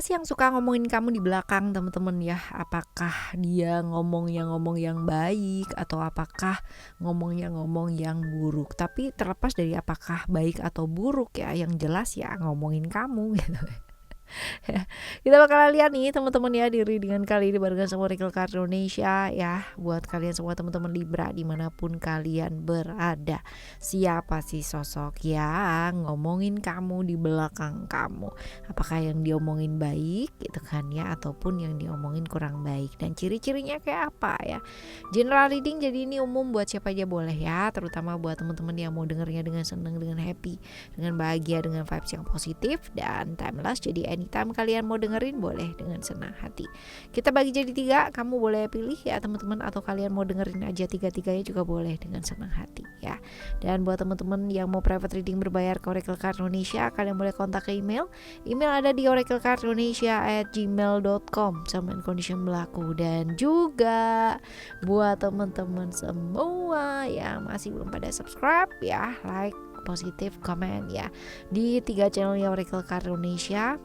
sih yang suka ngomongin kamu di belakang, teman-teman ya? Apakah dia ngomong yang baik atau apakah ngomong yang buruk? Tapi terlepas dari apakah baik atau buruk ya, yang jelas ya ngomongin kamu gitu. Kita bakalan lihat nih teman-teman ya, diri dengan kali ini barengan sama Oracle Card Indonesia ya. Buat kalian semua teman-teman Libra dimanapun kalian berada, siapa sih sosok yang ngomongin kamu di belakang kamu? Apakah yang diomongin baik gitu kan ya, ataupun yang diomongin kurang baik? Dan ciri-cirinya kayak apa ya? General reading jadi ini umum buat siapa aja boleh ya, terutama buat teman-teman yang mau dengernya dengan seneng, dengan happy, dengan bahagia, dengan vibes yang positif dan timeless. Jadi anytime kalian mau dengerin boleh dengan senang hati. Kita bagi jadi 3, kamu boleh pilih ya teman-teman, atau kalian mau dengerin aja 3-3-nya juga boleh dengan senang hati ya. Dan buat teman-teman yang mau private reading berbayar ke Oracle Card Indonesia, kalian boleh kontak ke email ada di oraclecardindonesia@gmail.com, sama condition berlaku. Dan juga buat teman-teman semua yang masih belum pada subscribe ya, like, positif, komen ya di 3 channelnya Oracle Card Indonesia.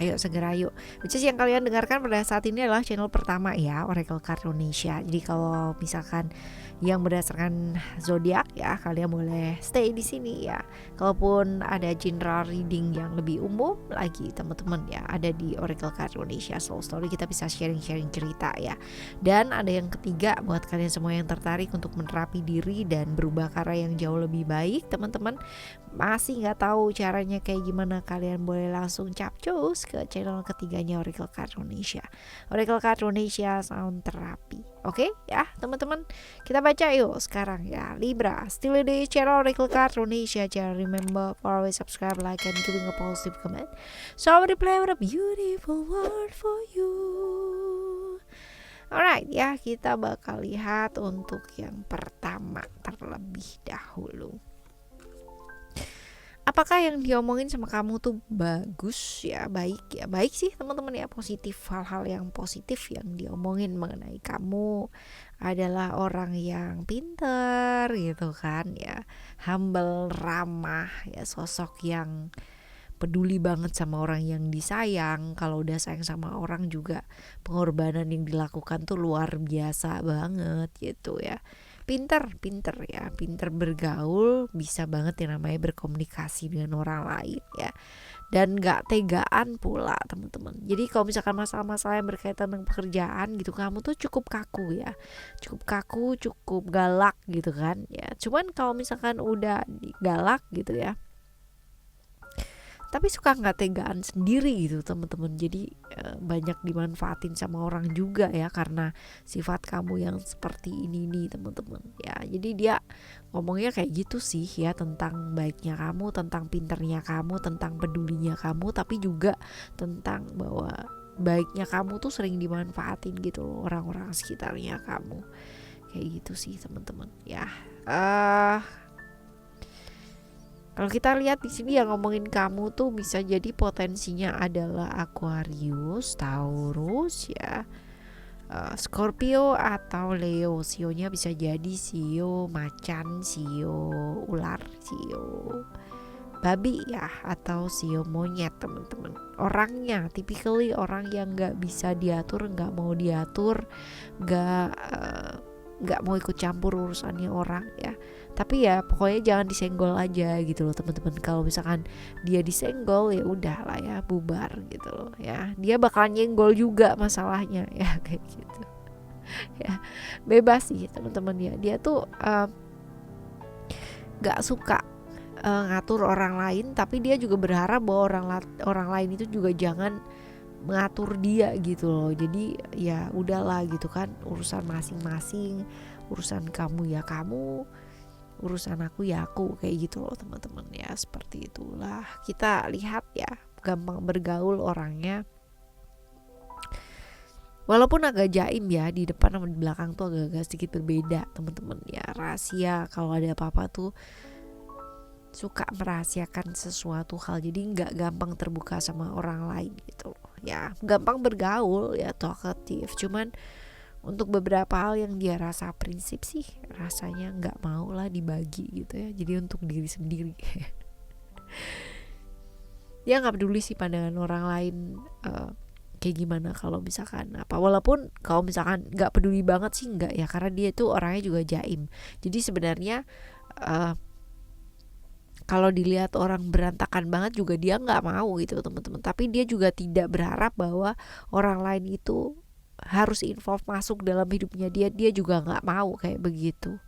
Ayo segera yuk. Which is yang kalian dengarkan pada saat ini adalah channel pertama ya, Oracle Card Indonesia. Jadi kalau misalkan yang berdasarkan zodiak ya, kalian boleh stay di sini ya. Kalaupun ada general reading yang lebih umum lagi teman-teman ya, ada di Oracle Card Indonesia Soul Story. Kita bisa sharing-sharing cerita ya. Dan ada yang ketiga buat kalian semua yang tertarik untuk menerapi diri dan berubah ke arah yang jauh lebih baik, teman-teman masih nggak tahu caranya kayak gimana, kalian boleh langsung capcus ke channel ketiganya Oracle Card Indonesia, Oracle Card Indonesia Sound Therapy. Oke ya teman-teman, kita baca yuk sekarang ya. Libra, still di channel Oracle Card Indonesia. Jangan remember for always subscribe, like, and giving a positive comment. So I will play with a beautiful word for you. Alright ya, kita bakal lihat untuk yang pertama terlebih dahulu. Apakah yang diomongin sama kamu tuh bagus ya, baik ya? Baik sih teman-teman ya, positif. Hal-hal yang positif yang diomongin mengenai kamu adalah orang yang pinter gitu kan ya, humble, ramah ya, sosok yang peduli banget sama orang yang disayang. Kalau udah sayang sama orang juga pengorbanan yang dilakukan tuh luar biasa banget gitu ya. Pinter ya, pinter bergaul, bisa banget yang namanya berkomunikasi dengan orang lain ya, dan gak tegaan pula teman-teman. Jadi kalau misalkan masalah-masalah yang berkaitan dengan pekerjaan gitu, kamu tuh cukup kaku ya, cukup galak gitu kan ya. Cuman kalau misalkan udah galak gitu ya, tapi suka nggak tegaan sendiri gitu teman-teman. Jadi banyak dimanfaatin sama orang juga ya, karena sifat kamu yang seperti ini nih teman-teman ya. Jadi dia ngomongnya kayak gitu sih ya, tentang baiknya kamu, tentang pinternya kamu, tentang pedulinya kamu, tapi juga tentang bahwa baiknya kamu tuh sering dimanfaatin gitu loh orang-orang sekitarnya kamu. Kayak gitu sih teman-teman ya. Kalau kita lihat di sini yang ngomongin kamu tuh bisa jadi potensinya adalah Aquarius, Taurus ya, Scorpio atau Leo. Sionya bisa jadi sio macan, sio ular, sio babi ya, atau sio monyet teman-teman. Orangnya typically orang yang nggak bisa diatur, nggak mau diatur, nggak mau ikut campur urusannya orang ya. Tapi ya pokoknya jangan disenggol aja gitu loh teman-teman. Kalau misalkan dia disenggol ya udah lah ya, bubar gitu loh ya. Dia bakal nyenggol juga masalahnya ya, kayak gitu ya. Bebas sih teman-teman ya. Dia tuh nggak suka ngatur orang lain, tapi dia juga berharap bahwa orang lain itu juga jangan mengatur dia gitu loh. Jadi ya udahlah gitu kan, urusan masing-masing, urusan kamu ya kamu, urusan aku ya aku, kayak gitu loh teman-teman ya. Seperti itulah kita lihat ya, gampang bergaul orangnya, walaupun agak jaim ya, di depan sama di belakang tuh agak-agak sedikit berbeda teman-teman ya. Rahasia, kalau ada apa-apa tuh suka merahasiakan sesuatu hal, jadi nggak gampang terbuka sama orang lain gitu loh ya. Gampang bergaul ya, talkative, cuman untuk beberapa hal yang dia rasa prinsip sih rasanya nggak mau lah dibagi gitu ya, jadi untuk diri sendiri. Dia nggak peduli sih pandangan orang lain kayak gimana. Kalau misalkan apa, walaupun kalau misalkan nggak peduli banget sih nggak ya, karena dia tuh orangnya juga jaim. Jadi sebenarnya kalau dilihat orang berantakan banget juga dia nggak mau gitu teman-teman. Tapi dia juga tidak berharap bahwa orang lain itu harus involve masuk dalam hidupnya dia juga nggak mau kayak begitu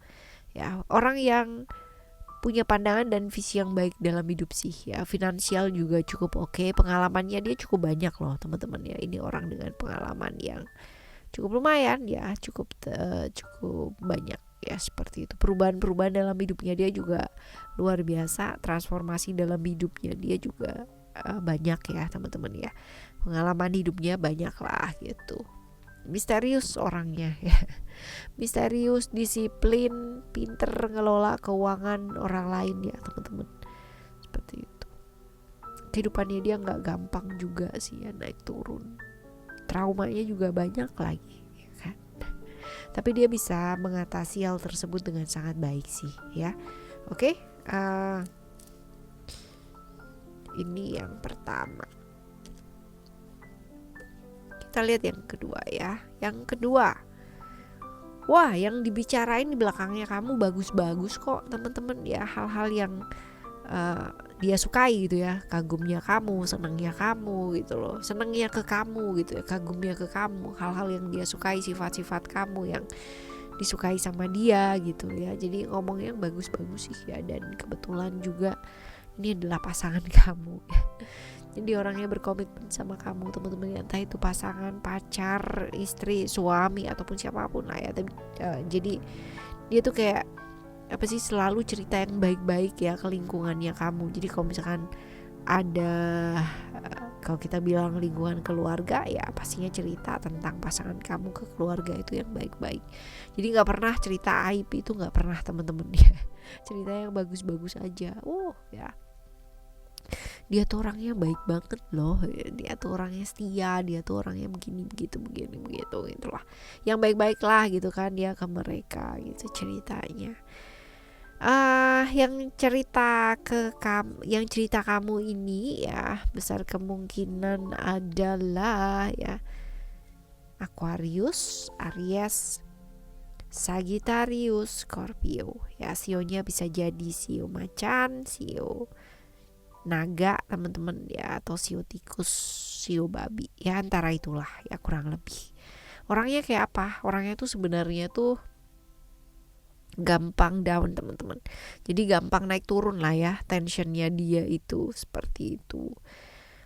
ya. Orang yang punya pandangan dan visi yang baik dalam hidup sih ya. Finansial juga cukup oke, pengalamannya dia cukup banyak loh teman-teman ya. Ini orang dengan pengalaman yang cukup lumayan ya, cukup banyak ya, seperti itu. Perubahan-perubahan dalam hidupnya dia juga luar biasa, transformasi dalam hidupnya dia juga banyak ya teman-teman ya. Pengalaman hidupnya banyak lah gitu. Misterius orangnya ya, misterius, disiplin, pinter ngelola keuangan orang lain ya teman-teman, seperti itu. Kehidupannya dia nggak gampang juga sih ya, naik turun, traumanya juga banyak lagi ya kan. Tapi dia bisa mengatasi hal tersebut dengan sangat baik sih ya. Oke, ini yang pertama. Kita lihat yang kedua ya. Yang kedua, wah, yang dibicarain di belakangnya kamu bagus-bagus kok teman-teman ya. Hal-hal yang dia sukai gitu ya, kagumnya kamu, senangnya kamu gitu loh, senangnya ke kamu gitu ya, kagumnya ke kamu, hal-hal yang dia sukai, sifat-sifat kamu yang disukai sama dia gitu ya. Jadi ngomongnya yang bagus-bagus sih ya. Dan kebetulan juga ini adalah pasangan kamu ya. Jadi orangnya berkomitmen sama kamu teman-teman, entah itu pasangan, pacar, istri, suami ataupun siapapun lah ya. Jadi dia tuh kayak apa sih, selalu cerita yang baik-baik ya ke lingkungannya kamu. Jadi kalau misalkan ada kalau kita bilang lingkungan keluarga ya, pastinya cerita tentang pasangan kamu ke keluarga itu yang baik-baik. Jadi nggak pernah cerita aib, itu nggak pernah teman-teman ya. Cerita yang bagus-bagus aja. Ya, dia tuh orangnya baik banget loh, dia tuh orangnya setia, dia tuh orangnya begini begitu gitulah, yang baik-baik lah gitu kan dia ke mereka gitu ceritanya. Yang cerita kamu ini ya, besar kemungkinan adalah ya Aquarius, Aries, Sagittarius, Scorpio ya. Sionya bisa jadi sio macan, sio naga teman-teman ya, atau sio tikus, sio babi ya, antara itulah ya kurang lebih. Orangnya kayak apa? Orangnya tuh sebenarnya tuh gampang down teman-teman, jadi gampang naik turun lah ya, tensionnya dia itu seperti itu.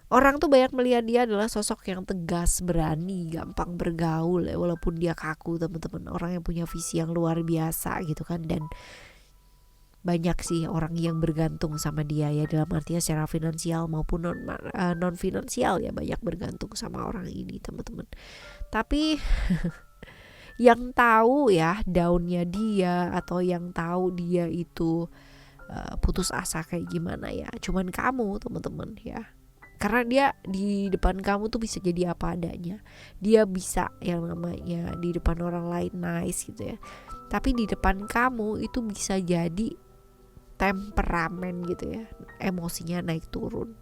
Orang tuh banyak melihat dia adalah sosok yang tegas, berani, gampang bergaul ya, walaupun dia kaku teman-teman. Orang yang punya visi yang luar biasa gitu kan. Dan banyak sih orang yang bergantung sama dia ya, dalam artinya secara finansial maupun non finansial ya, banyak bergantung sama orang ini teman-teman. Tapi yang tahu ya daunnya dia, atau yang tahu dia itu putus asa kayak gimana ya, cuman kamu teman-teman ya. Karena dia di depan kamu tuh bisa jadi apa adanya. Dia bisa yang namanya di depan orang lain nice gitu ya, tapi di depan kamu itu bisa jadi temperamen gitu ya, emosinya naik turun.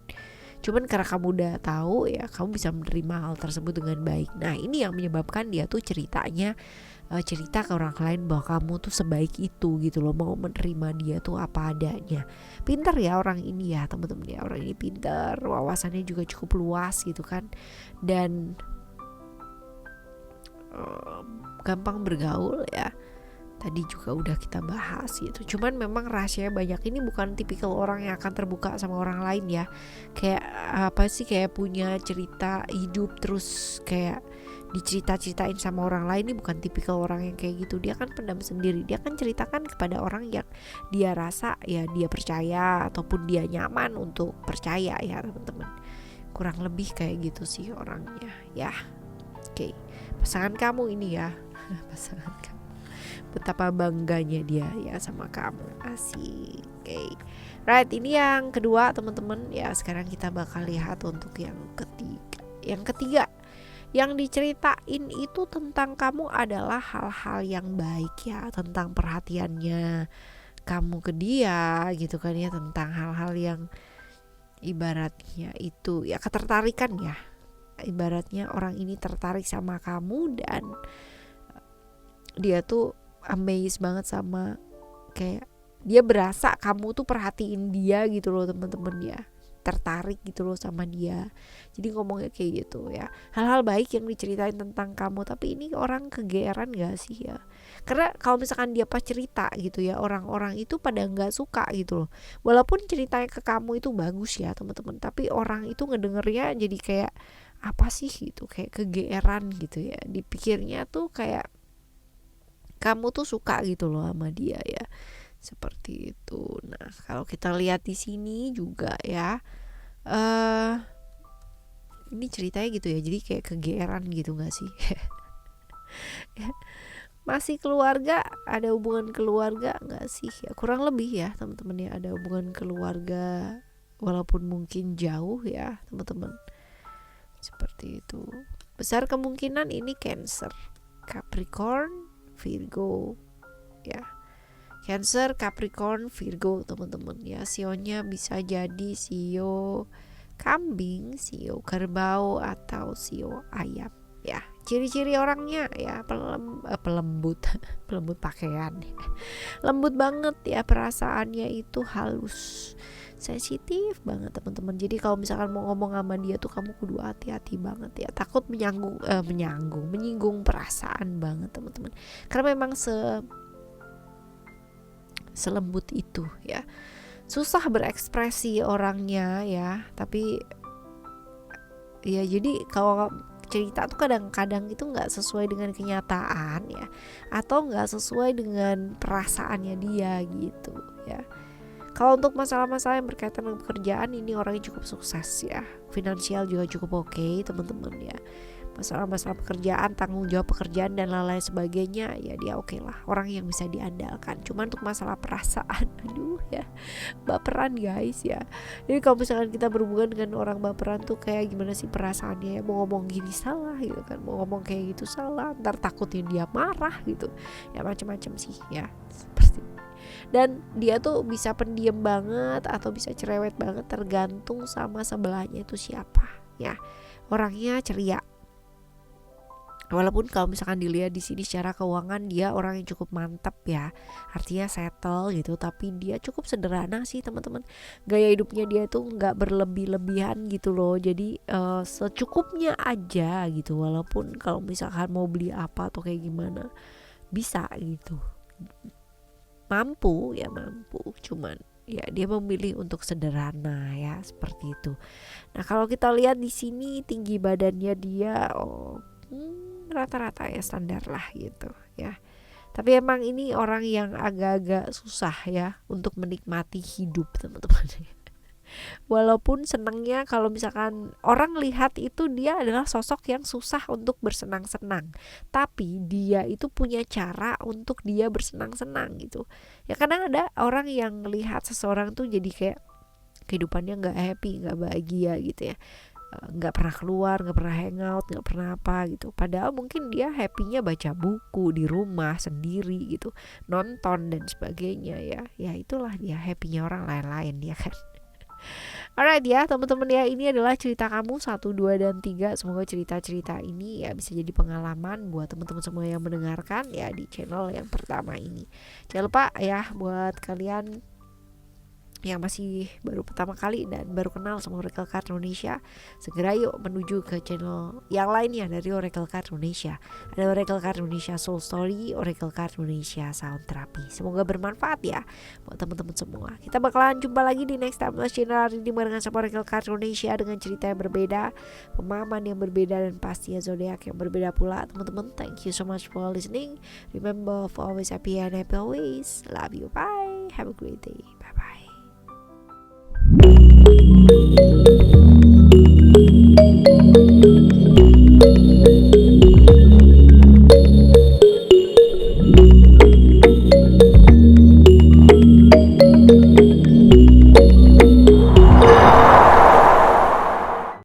Cuman karena kamu udah tahu ya, kamu bisa menerima hal tersebut dengan baik. Nah ini yang menyebabkan dia tuh cerita ke orang lain bahwa kamu tuh sebaik itu gitu loh, mau menerima dia tuh apa adanya. Pinter ya orang ini ya teman-teman ya, orang ini pinter, wawasannya juga cukup luas gitu kan. Dan gampang bergaul ya, tadi juga udah kita bahas gitu. Cuman memang rahasianya banyak. Ini bukan tipikal orang yang akan terbuka sama orang lain ya. Kayak apa sih, kayak punya cerita hidup terus kayak dicerita-ceritain sama orang lain. Ini bukan tipikal orang yang kayak gitu. Dia kan pendam sendiri. Dia kan ceritakan kepada orang yang dia rasa ya dia percaya ataupun dia nyaman untuk percaya ya teman-teman. Kurang lebih kayak gitu sih orangnya ya. Oke, pasangan kamu ini ya. Pasangan kamu, betapa bangganya dia ya sama kamu, asik. Oke, right, ini yang kedua teman-teman ya. Sekarang kita bakal lihat untuk yang ketiga. Yang diceritain itu tentang kamu adalah hal-hal yang baik ya, tentang perhatiannya kamu ke dia gitu kan ya, tentang hal-hal yang ibaratnya itu ya ketertarikan ya. Ibaratnya orang ini tertarik sama kamu dan dia tuh amazed banget sama, kayak dia berasa kamu tuh perhatiin dia gitu loh teman-teman ya, tertarik gitu loh sama dia. Jadi ngomongnya kayak gitu ya, hal-hal baik yang diceritain tentang kamu, tapi ini orang kegeeran gak sih ya? Karena kalau misalkan dia pas cerita gitu ya, orang-orang itu pada nggak suka gitu loh, walaupun ceritanya ke kamu itu bagus ya teman-teman, tapi orang itu ngedengernya jadi kayak apa sih gitu, kayak kegeeran gitu ya, dipikirnya tuh kayak kamu tuh suka gitu loh sama dia ya, seperti itu. Nah kalau kita lihat di sini juga ya, ini ceritanya gitu ya, jadi kayak kegeeran gitu nggak sih? Masih keluarga, ada hubungan keluarga nggak sih ya, kurang lebih ya teman-teman ya, ada hubungan keluarga walaupun mungkin jauh ya teman-teman, seperti itu. Besar kemungkinan ini Cancer, Capricorn, Virgo ya. Cancer, Capricorn, Virgo teman-teman ya. Sionya bisa jadi sio kambing, sio kerbau, atau sio ayam ya. Ciri-ciri orangnya ya pelembut pelembut pakaian, lembut banget ya, perasaannya itu halus, sensitif banget teman-teman. Jadi kalau misalkan mau ngomong sama dia tuh kamu kudu hati-hati banget ya, takut menyinggung perasaan banget teman-teman, karena memang selembut itu ya. Susah berekspresi orangnya ya, tapi ya jadi kalau cerita tuh kadang-kadang itu nggak sesuai dengan kenyataan ya, atau nggak sesuai dengan perasaannya dia gitu ya. Kalau untuk masalah-masalah yang berkaitan dengan pekerjaan, ini orangnya cukup sukses ya, finansial juga cukup oke teman-teman ya. Masalah-masalah pekerjaan, tanggung jawab pekerjaan dan lain-lain sebagainya ya dia oke lah, orang yang bisa diandalkan. Cuma untuk masalah perasaan, aduh ya, baperan guys ya. Jadi kalau misalkan kita berhubungan dengan orang baperan tuh kayak gimana sih perasaannya ya, mau ngomong gini salah gitu kan, mau ngomong kayak gitu salah, ntar takutnya dia marah gitu ya, macam-macam sih ya, seperti. Dan dia tuh bisa pendiam banget atau bisa cerewet banget, tergantung sama sebelahnya itu siapa ya. Orangnya ceria, walaupun kalau misalkan dilihat di sini secara keuangan dia orang yang cukup mantap ya, artinya settle gitu, tapi dia cukup sederhana sih teman-teman. Gaya hidupnya dia tuh nggak berlebih-lebihan gitu loh, jadi secukupnya aja gitu. Walaupun kalau misalkan mau beli apa atau kayak gimana bisa gitu, mampu, cuman ya dia memilih untuk sederhana ya, seperti itu. Nah kalau kita lihat di sini tinggi badannya dia rata-rata ya, standar lah gitu ya. Tapi emang ini orang yang agak-agak susah ya untuk menikmati hidup teman-teman. Walaupun senangnya kalau misalkan orang lihat itu dia adalah sosok yang susah untuk bersenang-senang, tapi dia itu punya cara untuk dia bersenang-senang gitu. Ya kadang ada orang yang lihat seseorang tuh jadi kayak kehidupannya nggak happy, nggak bahagia gitu ya, nggak pernah keluar, nggak pernah hangout, nggak pernah apa gitu. Padahal mungkin dia happynya baca buku di rumah sendiri gitu, nonton dan sebagainya ya. Ya itulah dia happynya orang lain-lain ya kan. Alright ya teman-teman ya, ini adalah cerita kamu 1, 2, dan 3. Semoga cerita-cerita ini ya bisa jadi pengalaman buat teman-teman semua yang mendengarkan ya di channel yang pertama ini. Jangan lupa ya buat kalian yang masih baru pertama kali dan baru kenal sama Oracle Card Indonesia, segera yuk menuju ke channel yang lainnya dari Oracle Card Indonesia. Ada Oracle Card Indonesia Soul Story, Oracle Card Indonesia Sound Therapy. Semoga bermanfaat ya buat teman-teman semua. Kita bakalan jumpa lagi di next time channel ini barengan sama Oracle Card Indonesia dengan cerita yang berbeda, pemahaman yang berbeda, dan pastinya zodiak yang berbeda pula teman-teman. Thank you so much for listening. Remember for always happy and happy always. Love you. Bye. Have a great day. Bye bye.